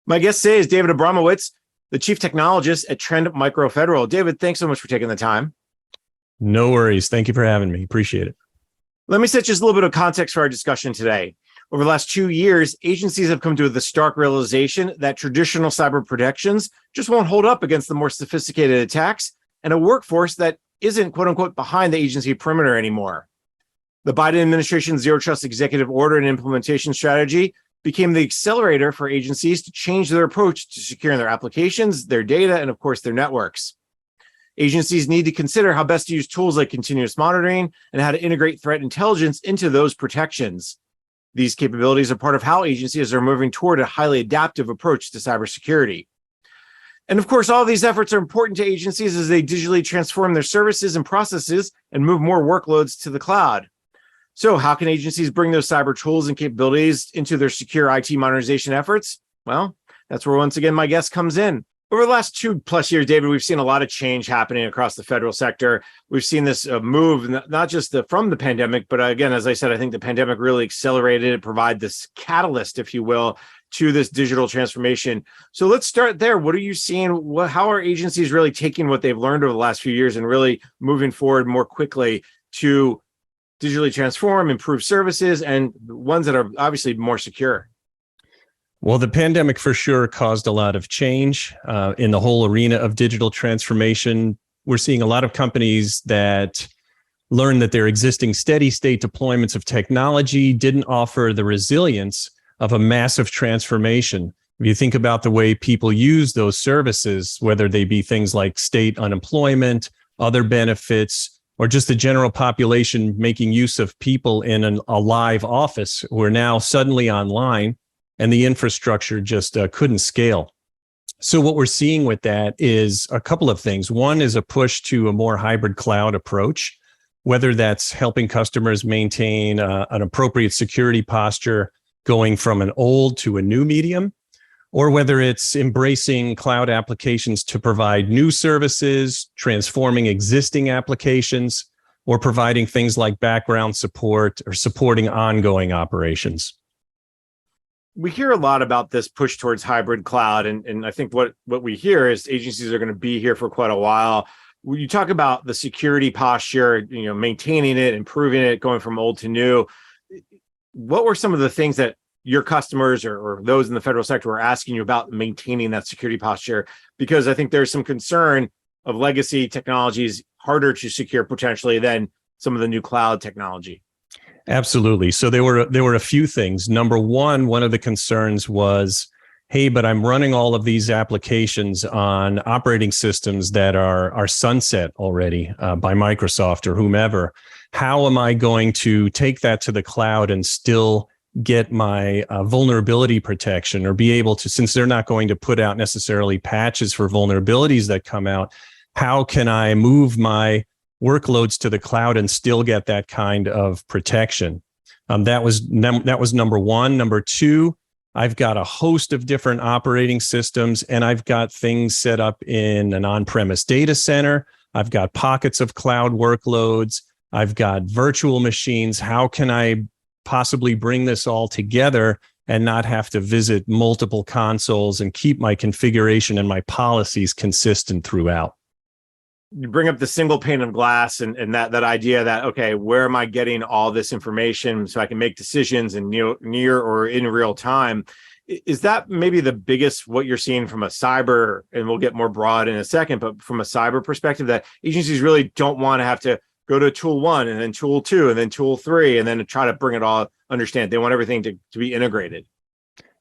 My guest today is David Abramowitz, the Chief Technologist at Trend Micro Federal. David, thanks so much for taking the time. No worries. Thank you for having me. Appreciate it. Let me set just a little bit of context for our discussion today. Over the last 2 years, agencies have come to the stark realization that traditional cyber protections just won't hold up against the more sophisticated attacks and a workforce that isn't, quote unquote, behind the agency perimeter anymore. The Biden administration's Zero Trust Executive Order and implementation strategy became the accelerator for agencies to change their approach to securing their applications, their data, and of course, their networks. Agencies need to consider how best to use tools like continuous monitoring and how to integrate threat intelligence into those protections. These capabilities are part of how agencies are moving toward a highly adaptive approach to cybersecurity. And of course, all of these efforts are important to agencies as they digitally transform their services and processes and move more workloads to the cloud. So how can agencies bring those cyber tools and capabilities into their secure IT modernization efforts? Well, that's where, once again, my guest comes in. Over the last 2+ years, David, we've seen a lot of change happening across the federal sector. We've seen this move, not just from the pandemic, but again, as I said, I think the pandemic really accelerated it, provide this catalyst, if you will, to this digital transformation. So let's start there. What are you seeing? How are agencies really taking what they've learned over the last few years and really moving forward more quickly to digitally transform, improve services, and ones that are obviously more secure? Well, the pandemic for sure caused a lot of change in the whole arena of digital transformation. We're seeing a lot of companies that learned that their existing steady state deployments of technology didn't offer the resilience of a massive transformation. If you think about the way people use those services, whether they be things like state unemployment, other benefits, or just the general population making use of people in a live office who are now suddenly online, and the infrastructure just couldn't scale. So what we're seeing with that is a couple of things. One is a push to a more hybrid cloud approach, whether that's helping customers maintain an appropriate security posture going from an old to a new medium, or whether it's embracing cloud applications to provide new services, transforming existing applications, or providing things like background support or supporting ongoing operations. We hear a lot about this push towards hybrid cloud, and I think what we hear is agencies are going to be here for quite a while. When you talk about the security posture, maintaining it, improving it, going from old to new, what were some of the things that your customers or those in the federal sector are asking you about maintaining that security posture? Because I think there's some concern of legacy technologies harder to secure potentially than some of the new cloud technology. Absolutely. So there were a few things. Number one of the concerns was, hey, but I'm running all of these applications on operating systems that are sunset already by Microsoft or whomever. How am I going to take that to the cloud and still get my vulnerability protection, or be able to, since they're not going to put out necessarily patches for vulnerabilities that come out, how can I move my workloads to the cloud and still get that kind of protection? That was number one. Number two, I've got a host of different operating systems, and I've got things set up in an on-premise data center. I've got pockets of cloud workloads. I've got virtual machines. How can I possibly bring this all together and not have to visit multiple consoles and keep my configuration and my policies consistent throughout? You bring up the single pane of glass and that idea that, okay, where am I getting all this information so I can make decisions in near or in real time? Is that maybe the biggest, what you're seeing from a cyber, and we'll get more broad in a second, but from a cyber perspective, that agencies really don't want to have to go to tool 1 and then tool 2 and then tool 3 and then try to bring it all, understand. They want everything to be integrated.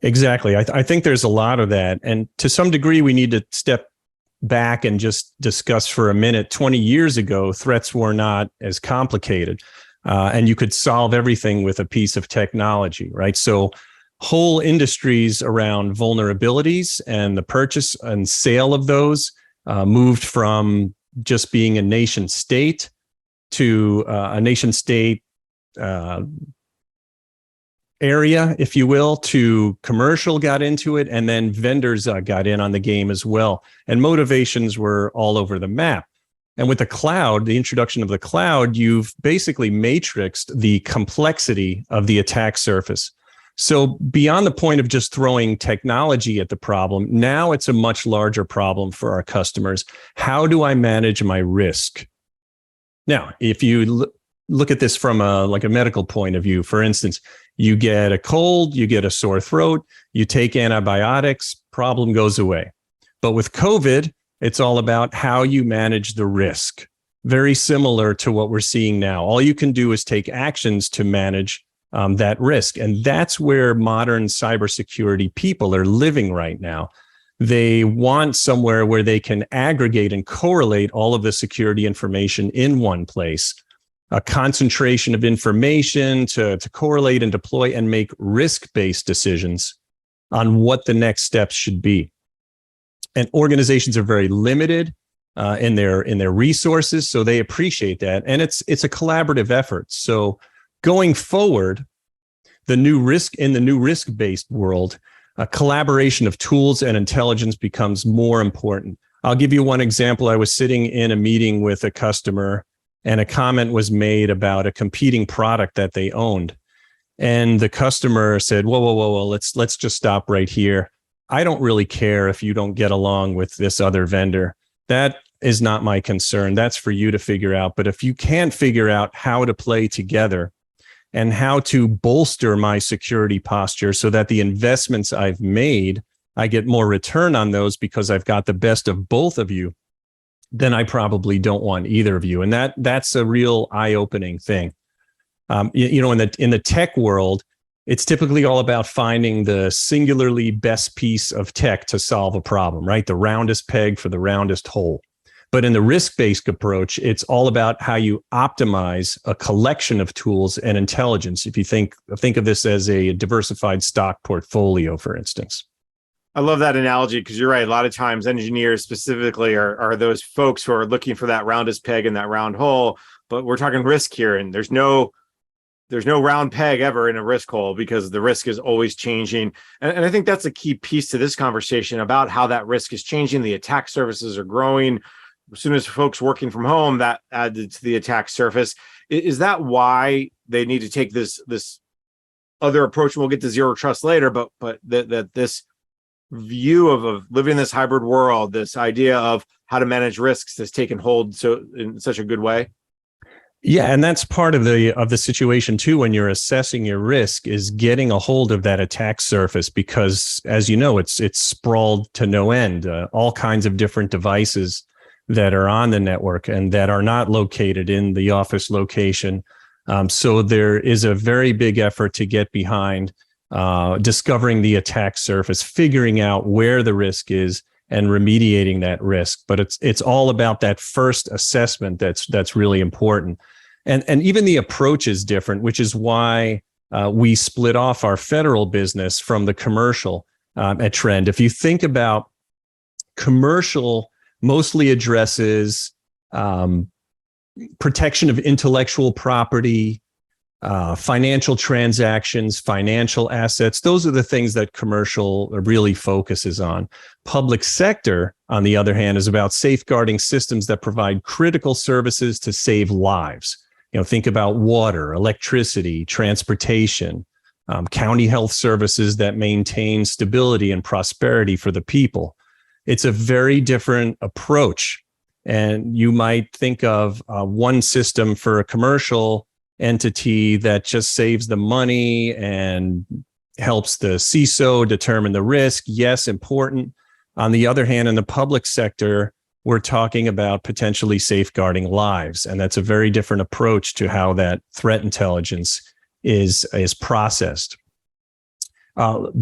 Exactly. I think there's a lot of that. And to some degree, we need to step back and just discuss for a minute. 20 years ago, threats were not as complicated, and you could solve everything with a piece of technology, right? So whole industries around vulnerabilities and the purchase and sale of those moved from just being a nation state to a nation state area, if you will, to commercial got into it, and then vendors got in on the game as well. And motivations were all over the map. And with the cloud, the introduction of the cloud, you've basically matrixed the complexity of the attack surface. So beyond the point of just throwing technology at the problem, now it's a much larger problem for our customers. How do I manage my risk? Now, if you look at this from a medical point of view, for instance, you get a cold, you get a sore throat, you take antibiotics, problem goes away. But with COVID, it's all about how you manage the risk. Very similar to what we're seeing now. All you can do is take actions to manage that risk. And that's where modern cybersecurity people are living right now. They want somewhere where they can aggregate and correlate all of the security information in one place, a concentration of information to correlate and deploy and make risk-based decisions on what the next steps should be. And organizations are very limited in their resources, so they appreciate that. And it's a collaborative effort. So going forward, in the new risk-based world, a collaboration of tools and intelligence becomes more important. I'll give you one example. I was sitting in a meeting with a customer, and a comment was made about a competing product that they owned. And the customer said, whoa, let's just stop right here. I don't really care if you don't get along with this other vendor. That is not my concern. That's for you to figure out. But if you can't figure out how to play together and how to bolster my security posture so that the investments I've made, I get more return on those because I've got the best of both of you, then I probably don't want either of you. And that's a real eye-opening thing. In the tech world, it's typically all about finding the singularly best piece of tech to solve a problem, right? The roundest peg for the roundest hole. But in the risk-based approach, it's all about how you optimize a collection of tools and intelligence. If you think of this as a diversified stock portfolio, for instance. I love that analogy because you're right. A lot of times engineers specifically are those folks who are looking for that roundest peg in that round hole. But we're talking risk here, and there's no round peg ever in a risk hole because the risk is always changing. And I think that's a key piece to this conversation about how that risk is changing. The attack surfaces are growing. As soon as folks working from home, that added to the attack surface. Is that why they need to take this other approach? We'll get to zero trust later, but that this view of living in this hybrid world, this idea of how to manage risks has taken hold so in such a good way. Yeah, and that's part of the situation too. When you're assessing your risk, is getting a hold of that attack surface, because as you know, it's sprawled to no end. All kinds of different devices that are on the network and that are not located in the office location. So there is a very big effort to get behind discovering the attack surface, figuring out where the risk is, and remediating that risk. But it's all about that first assessment that's really important. And even the approach is different, which is why we split off our federal business from the commercial at Trend. If you think about commercial, mostly addresses protection of intellectual property, financial transactions, financial assets. Those are the things that commercial really focuses on. Public sector, on the other hand, is about safeguarding systems that provide critical services to save lives. Think about water, electricity, transportation, county health services that maintain stability and prosperity for the people. It's a very different approach. And you might think of one system for a commercial entity that just saves the money and helps the CISO determine the risk. Yes, important. On the other hand, in the public sector, we're talking about potentially safeguarding lives. And that's a very different approach to how that threat intelligence is processed.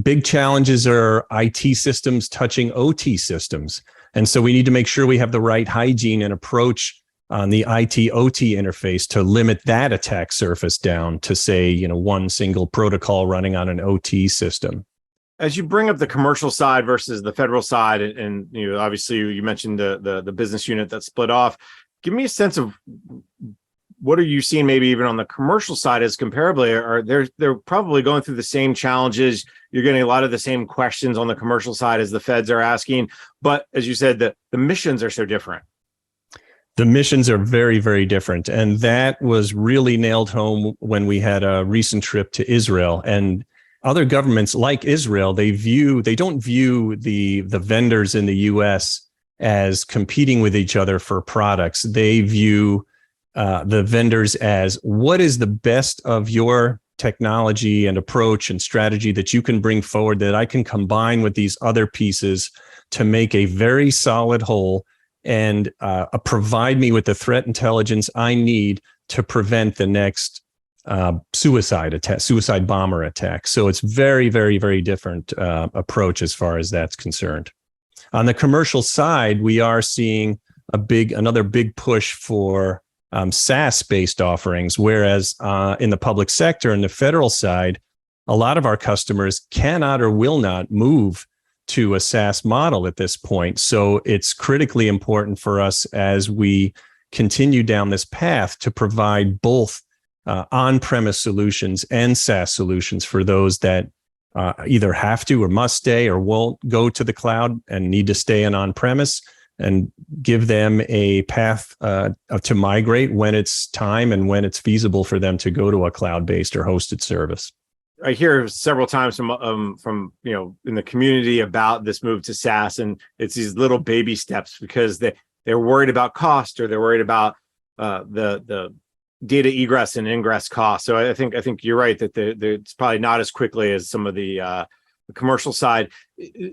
Big challenges are IT systems touching OT systems. And so we need to make sure we have the right hygiene and approach on the IT OT interface to limit that attack surface down to, say, one single protocol running on an OT system. As you bring up the commercial side versus the federal side, and obviously you mentioned the business unit that's split off, give me a sense of what are you seeing maybe even on the commercial side as comparably? Are they're probably going through the same challenges. You're getting a lot of the same questions on the commercial side as the feds are asking. But as you said, the missions are so different. The missions are very, very different. And that was really nailed home when we had a recent trip to Israel. And other governments like Israel, they don't view the vendors in the US as competing with each other for products. They view the vendors as what is the best of your technology and approach and strategy that you can bring forward that I can combine with these other pieces to make a very solid whole and provide me with the threat intelligence I need to prevent the next suicide bomber attack. So it's very, very, very different approach as far as that's concerned. On the commercial side, we are seeing another big push for SaaS-based offerings, whereas in the public sector and the federal side, a lot of our customers cannot or will not move to a SaaS model at this point. So it's critically important for us as we continue down this path to provide both on-premise solutions and SaaS solutions for those that either have to or must stay or won't go to the cloud and need to stay on-premise, and give them a path to migrate when it's time and when it's feasible for them to go to a cloud-based or hosted service. I hear several times from in the community about this move to SaaS, and it's these little baby steps because they're worried about cost, or they're worried about the data egress and ingress costs. So I think you're right that it's probably not as quickly as some of the commercial side.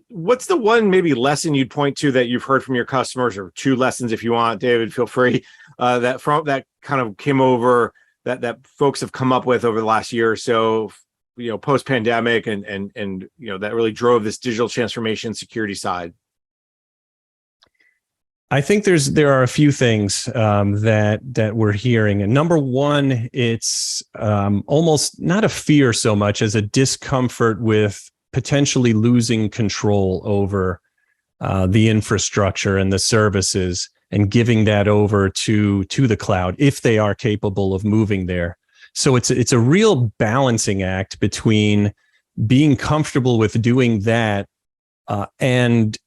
What's the one maybe lesson you'd point to that you've heard from your customers, or two lessons if you want, David, feel free, that kind of came over that folks have come up with over the last year or so, post pandemic, and that really drove this digital transformation security side? I think there are a few things that we're hearing. And number one, it's almost not a fear so much as a discomfort with potentially losing control over the infrastructure and the services and giving that over to the cloud if they are capable of moving there. So it's a real balancing act between being comfortable with doing that and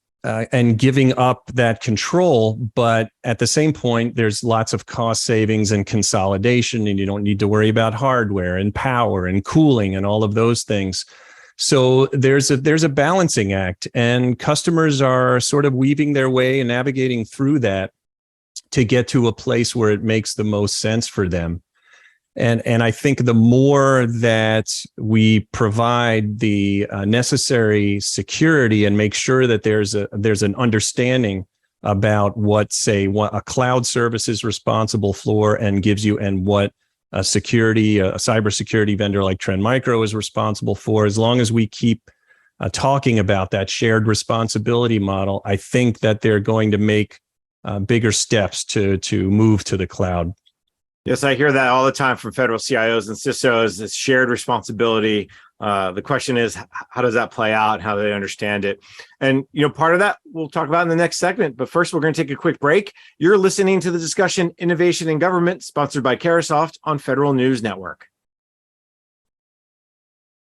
giving up that control. But at the same point, there's lots of cost savings and consolidation, and you don't need to worry about hardware and power and cooling and all of those things. So there's a balancing act, and customers are sort of weaving their way and navigating through that to get to a place where it makes the most sense for them. And I think the more that we provide the necessary security and make sure that there's an understanding about what a cloud service is responsible for and gives you, and what a cybersecurity vendor like Trend Micro is responsible for, as long as we keep talking about that shared responsibility model, I think that they're going to make bigger steps to move to the cloud. Yes, I hear that all the time from federal CIOs and CISOs. It's shared responsibility. The question is, how does that play out? How do they understand it? And, part of that we'll talk about in the next segment. But first, we're going to take a quick break. You're listening to the discussion Innovation in Government, sponsored by Carahsoft on Federal News Network.